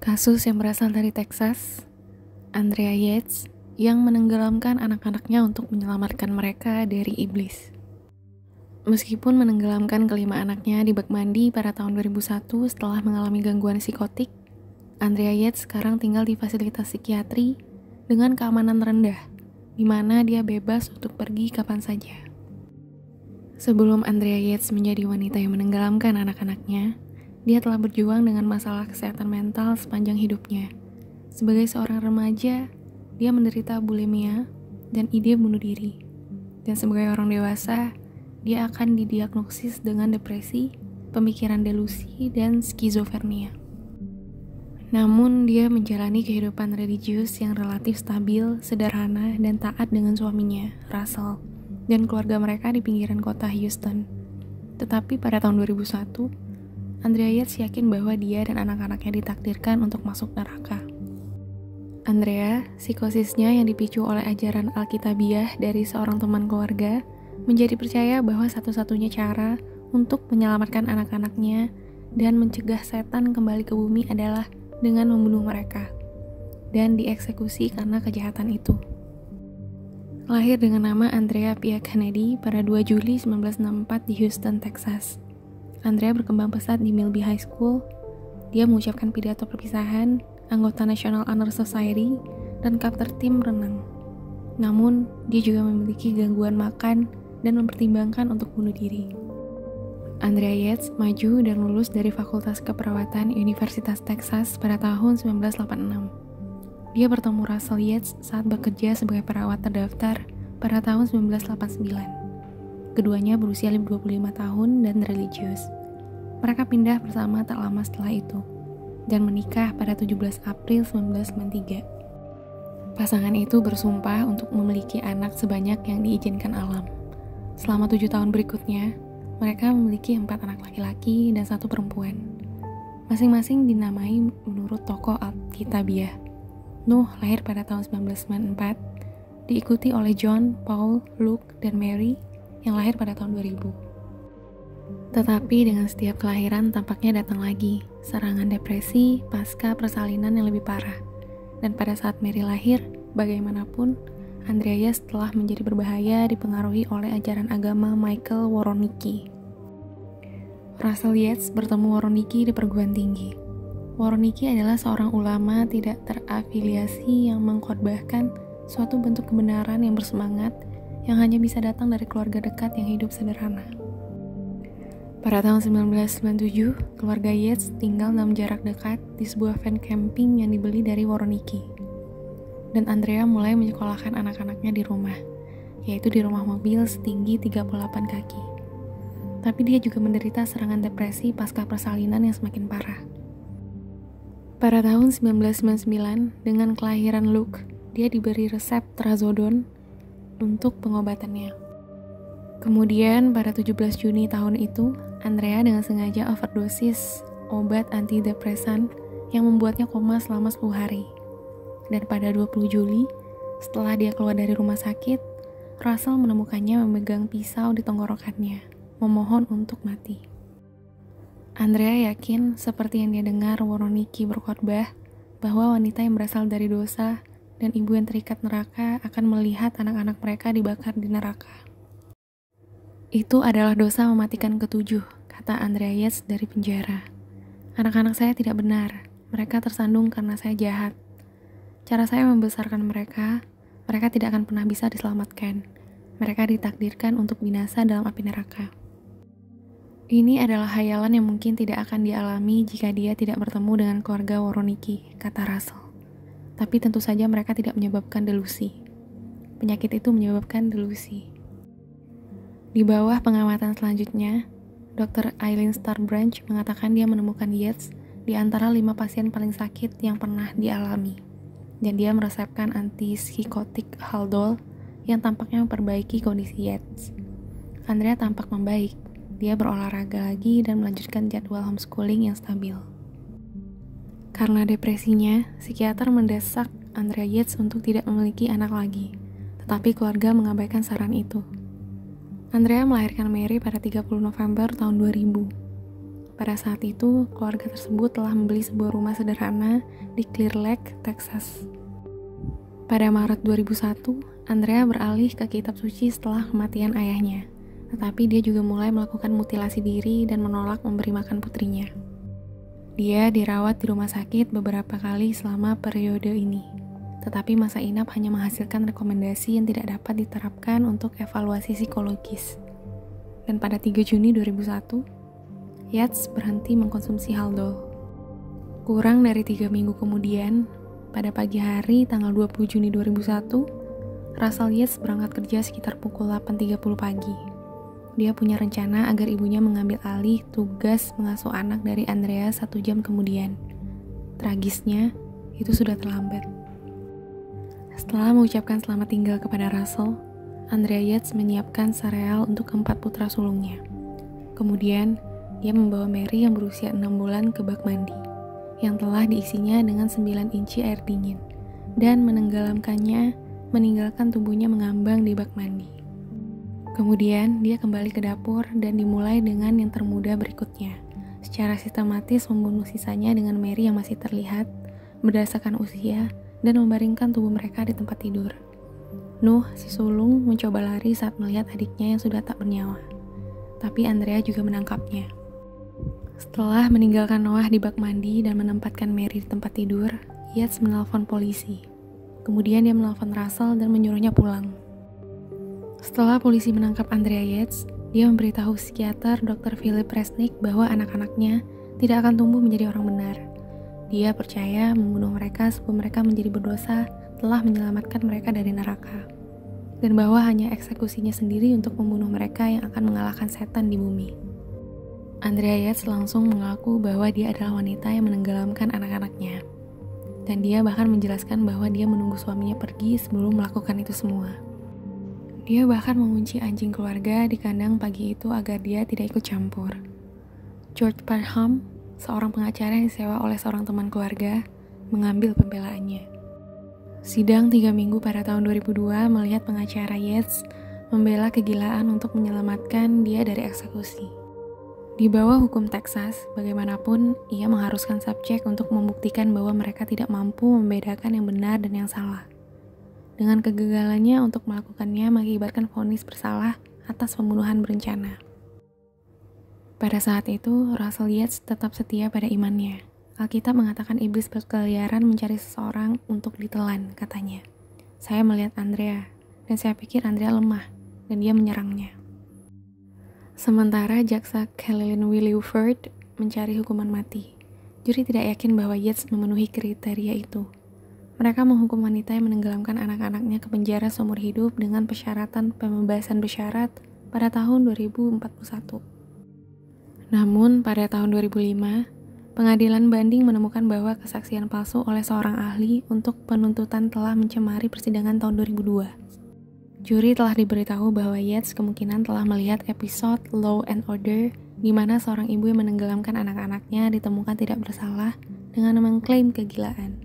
Kasus yang berasal dari Texas, Andrea Yates yang menenggelamkan anak-anaknya untuk menyelamatkan mereka dari iblis. Meskipun menenggelamkan kelima anaknya di bak mandi pada tahun 2001 setelah mengalami gangguan psikotik, Andrea Yates sekarang tinggal di fasilitas psikiatri dengan keamanan rendah, di mana dia bebas untuk pergi kapan saja. Sebelum Andrea Yates menjadi wanita yang menenggelamkan anak-anaknya, dia telah berjuang dengan masalah kesehatan mental sepanjang hidupnya. Sebagai seorang remaja, dia menderita bulimia dan ide bunuh diri. Dan sebagai orang dewasa, dia akan didiagnosis dengan depresi, pemikiran delusi, dan skizofrenia. Namun, dia menjalani kehidupan religius yang relatif stabil, sederhana, dan taat dengan suaminya, Russell, dan keluarga mereka di pinggiran kota Houston. Tetapi pada tahun 2001, Andrea Yates yakin bahwa dia dan anak-anaknya ditakdirkan untuk masuk neraka. Andrea, psikosisnya yang dipicu oleh ajaran Alkitabiah dari seorang teman keluarga, menjadi percaya bahwa satu-satunya cara untuk menyelamatkan anak-anaknya dan mencegah setan kembali ke bumi adalah dengan membunuh mereka dan dieksekusi karena kejahatan itu. Lahir dengan nama Andrea Pia Kennedy pada 2 Juli 1964 di Houston, Texas. Andrea berkembang pesat di Milby High School. Dia mengucapkan pidato perpisahan, anggota National Honor Society, dan kapten tim renang. Namun, dia juga memiliki gangguan makan dan mempertimbangkan untuk bunuh diri. Andrea Yates maju dan lulus dari Fakultas Keperawatan Universitas Texas pada tahun 1986. Dia bertemu Russell Yates saat bekerja sebagai perawat terdaftar pada tahun 1989. Keduanya berusia 25 tahun dan religius. Mereka pindah bersama tak lama setelah itu dan menikah pada 17 April 1993. Pasangan itu bersumpah untuk memiliki anak sebanyak yang diizinkan alam. Selama 7 tahun berikutnya, mereka memiliki 4 anak laki-laki dan 1 perempuan. Masing-masing dinamai menurut tokoh Alkitabiah. Nuh lahir pada tahun 1994, diikuti oleh John, Paul, Luke, dan Mary yang lahir pada tahun 2000. Tetapi dengan setiap kelahiran tampaknya datang lagi serangan depresi pasca persalinan yang lebih parah. Dan pada saat Mary lahir, bagaimanapun, Andrea Yates telah menjadi berbahaya dipengaruhi oleh ajaran agama Michael Woronicki. Russell Yates bertemu Woronicki di perguruan tinggi. Woronicki adalah seorang ulama tidak terafiliasi yang mengkhotbahkan suatu bentuk kebenaran yang bersemangat yang hanya bisa datang dari keluarga dekat yang hidup sederhana. Pada tahun 1997, keluarga Yates tinggal dalam jarak dekat di sebuah van camping yang dibeli dari Woronicki. Dan Andrea mulai menyekolahkan anak-anaknya di rumah, yaitu di rumah mobil setinggi 38 kaki. Tapi dia juga menderita serangan depresi pasca persalinan yang semakin parah. Pada tahun 1999, dengan kelahiran Luke, dia diberi resep trazodone untuk pengobatannya. Kemudian pada 17 Juni tahun itu, Andrea dengan sengaja overdosis obat antidepresan yang membuatnya koma selama 10 hari. Dan pada 20 Juli, setelah dia keluar dari rumah sakit, Russell menemukannya memegang pisau di tenggorokannya, memohon untuk mati. Andrea yakin, seperti yang dia dengar Woronicki berkhotbah, bahwa wanita yang berasal dari dosa dan ibu yang terikat neraka akan melihat anak-anak mereka dibakar di neraka. Itu adalah dosa mematikan ketujuh, kata Andrea Yates dari penjara. Anak-anak saya tidak benar, mereka tersandung karena saya jahat. Cara saya membesarkan mereka tidak akan pernah bisa diselamatkan. Mereka ditakdirkan untuk binasa dalam api neraka. Ini adalah hayalan yang mungkin tidak akan dialami jika dia tidak bertemu dengan keluarga Woronicki, kata Russell. Tapi tentu saja mereka tidak menyebabkan delusi. Penyakit itu menyebabkan delusi. Di bawah pengamatan selanjutnya, Dr. Eileen Starbranch mengatakan dia menemukan Yates di antara 5 pasien paling sakit yang pernah dialami. Dan dia meresepkan antipsikotik Haldol yang tampaknya memperbaiki kondisi Yates. Andrea tampak membaik. Dia berolahraga lagi dan melanjutkan jadwal homeschooling yang stabil. Karena depresinya, psikiater mendesak Andrea Yates untuk tidak memiliki anak lagi, tetapi keluarga mengabaikan saran itu. Andrea melahirkan Mary pada 30 November tahun 2000. pada saat itu keluarga tersebut telah membeli sebuah rumah sederhana di Clear Lake, Texas. Pada Maret 2001, Andrea beralih ke kitab suci setelah kematian ayahnya, tetapi dia juga mulai melakukan mutilasi diri dan menolak memberi makan putrinya. Dia dirawat di rumah sakit beberapa kali selama periode ini, tetapi masa inap hanya menghasilkan rekomendasi yang tidak dapat diterapkan untuk evaluasi psikologis. Dan pada 3 Juni 2001, Yates berhenti mengkonsumsi Haldol. Kurang dari 3 minggu kemudian, pada pagi hari tanggal 20 Juni 2001, Russell Yates berangkat kerja sekitar pukul 8.30 pagi. Dia punya rencana agar ibunya mengambil alih tugas mengasuh anak dari Andrea 1 jam kemudian. Tragisnya, itu sudah terlambat. Setelah mengucapkan selamat tinggal kepada Russell, Andrea Yates menyiapkan sereal untuk keempat putra sulungnya. Kemudian, dia membawa Mary yang berusia 6 bulan ke bak mandi, yang telah diisinya dengan 9 inci air dingin, dan menenggelamkannya, meninggalkan tubuhnya mengambang di bak mandi. Kemudian, dia kembali ke dapur dan dimulai dengan yang termuda berikutnya. Secara sistematis membunuh sisanya dengan Mary yang masih terlihat, berdasarkan usia, dan membaringkan tubuh mereka di tempat tidur. Nuh, si sulung, mencoba lari saat melihat adiknya yang sudah tak bernyawa. Tapi Andrea juga menangkapnya. Setelah meninggalkan Noah di bak mandi dan menempatkan Mary di tempat tidur, Yates menelpon polisi. Kemudian dia menelpon Russell dan menyuruhnya pulang. Setelah polisi menangkap Andrea Yates, dia memberitahu psikiater Dr. Philip Resnick bahwa anak-anaknya tidak akan tumbuh menjadi orang benar. Dia percaya membunuh mereka sebelum mereka menjadi berdosa telah menyelamatkan mereka dari neraka, dan bahwa hanya eksekusinya sendiri untuk membunuh mereka yang akan mengalahkan setan di bumi. Andrea Yates langsung mengaku bahwa dia adalah wanita yang menenggelamkan anak-anaknya, dan dia bahkan menjelaskan bahwa dia menunggu suaminya pergi sebelum melakukan itu semua. Dia bahkan mengunci anjing keluarga di kandang pagi itu agar dia tidak ikut campur. George Parham, seorang pengacara yang disewa oleh seorang teman keluarga, mengambil pembelaannya. Sidang 3 minggu pada tahun 2002 melihat pengacara Yates membela kegilaan untuk menyelamatkan dia dari eksekusi. Di bawah hukum Texas, bagaimanapun, ia mengharuskan subjek untuk membuktikan bahwa mereka tidak mampu membedakan yang benar dan yang salah. Dengan kegagalannya untuk melakukannya mengakibatkan vonis bersalah atas pembunuhan berencana. Pada saat itu, Russell Yates tetap setia pada imannya. Alkitab mengatakan iblis berkeliaran mencari seseorang untuk ditelan, katanya. Saya melihat Andrea, dan saya pikir Andrea lemah, dan dia menyerangnya. Sementara jaksa Kathleen Williford mencari hukuman mati. Juri tidak yakin bahwa Yates memenuhi kriteria itu. Mereka menghukum wanita yang menenggelamkan anak-anaknya ke penjara seumur hidup dengan persyaratan pembebasan bersyarat pada tahun 2041. Namun, pada tahun 2005, pengadilan banding menemukan bahwa kesaksian palsu oleh seorang ahli untuk penuntutan telah mencemari persidangan tahun 2002. Juri telah diberitahu bahwa Yates kemungkinan telah melihat episode Law and Order di mana seorang ibu yang menenggelamkan anak-anaknya ditemukan tidak bersalah dengan mengklaim kegilaan.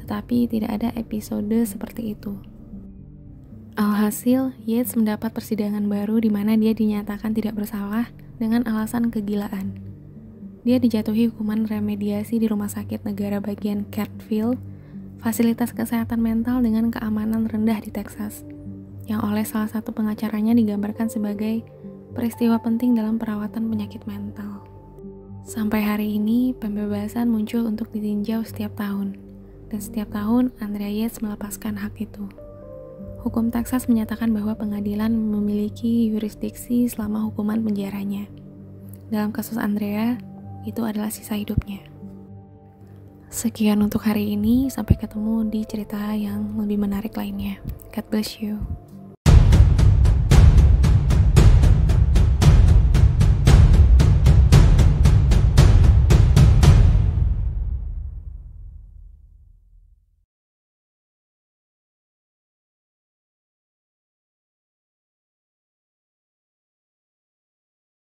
Tetapi tidak ada episode seperti itu. Alhasil, Yates mendapat persidangan baru di mana dia dinyatakan tidak bersalah dengan alasan kegilaan. Dia dijatuhi hukuman remediasi di Rumah Sakit Negara bagian Cartville, fasilitas kesehatan mental dengan keamanan rendah di Texas, yang oleh salah satu pengacaranya digambarkan sebagai peristiwa penting dalam perawatan penyakit mental. Sampai hari ini, pembebasan muncul untuk ditinjau setiap tahun, dan setiap tahun Andrea Yates melepaskan hak itu. Hukum Texas menyatakan bahwa pengadilan memiliki yurisdiksi selama hukuman penjaranya. Dalam kasus Andrea, itu adalah sisa hidupnya. Sekian untuk hari ini, sampai ketemu di cerita yang lebih menarik lainnya. God bless you.